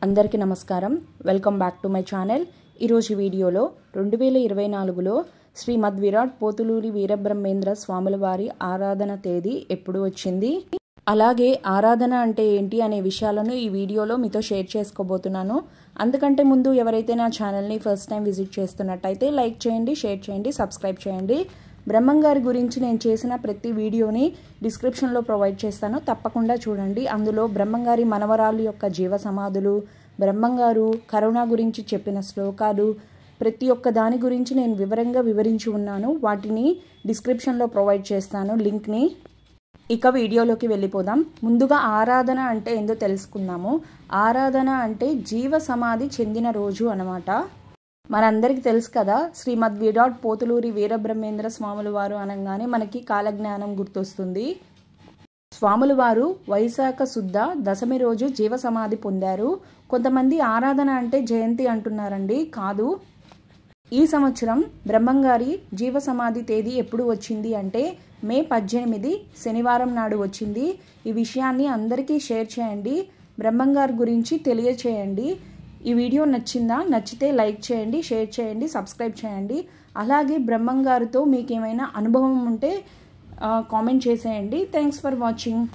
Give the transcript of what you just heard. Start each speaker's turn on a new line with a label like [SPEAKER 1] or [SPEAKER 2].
[SPEAKER 1] అందరికీ నమస్కారం. Welcome back to my channel. ఈరోజు వీడియోలో 2024లో శ్రీమద్ విరాట్ పోతులూరి వీరబ్రహ్మేంద్ర స్వాముల వారి ఆరాధన తేదీ ఎప్పుడు వచ్చింది, అలాగే ఆరాధన అంటే ఏంటి అనే విషయాలను ఈ వీడియోలో మీతో షేర్ చేసుకోబోతున్నాను. అందుకంటే ముందు ఎవరైతే నా ఛానల్ని ఫస్ట్ టైం విజిట్ చేస్తున్నట్టయితే లైక్ చేయండి, షేర్ చేయండి, సబ్స్క్రైబ్ చేయండి. బ్రహ్మంగారి గురించి నేను చేసిన ప్రతి వీడియోని డిస్క్రిప్షన్లో ప్రొవైడ్ చేస్తాను, తప్పకుండా చూడండి. అందులో బ్రహ్మంగారి మనవరాలు యొక్క జీవ సమాధులు, బ్రహ్మంగారు కరుణ గురించి చెప్పిన శ్లోకాలు, ప్రతి ఒక్క దాని గురించి నేను వివరంగా వివరించి ఉన్నాను. వాటిని డిస్క్రిప్షన్లో ప్రొవైడ్ చేస్తాను లింక్ని. ఇక వీడియోలోకి వెళ్ళిపోదాం. ముందుగా ఆరాధన అంటే ఏందో తెలుసుకుందాము. ఆరాధన అంటే జీవ సమాధి చెందిన రోజు అన్నమాట. మనందరికీ తెలుసు కదా, శ్రీమద్ విరాట్ పోతులూరి వీరబ్రహ్మేంద్ర స్వాముల వారు అనగానే మనకి కాలజ్ఞానం గుర్తొస్తుంది. స్వాముల వారు వైశాఖ శుద్ధ దశమి రోజు జీవ సమాధి పొందారు. కొంతమంది ఆరాధన అంటే జయంతి అంటున్నారండి. కాదు, ఈ సంవత్సరం బ్రహ్మంగారి జీవ సమాధి తేదీ ఎప్పుడు వచ్చింది అంటే మే 18 శనివారం నాడు వచ్చింది. ఈ విషయాన్ని అందరికీ షేర్ చేయండి, బ్రహ్మంగారి గురించి తెలియచేయండి. ఈ వీడియో నచ్చిందా? నచ్చితే లైక్ చేయండి, షేర్ చేయండి, సబ్స్క్రైబ్ చేయండి. అలాగే బ్రహ్మంగారితో మీకు ఏమైనా అనుభవం ఉంటే కామెంట్ చేసేయండి. Thanks for watching.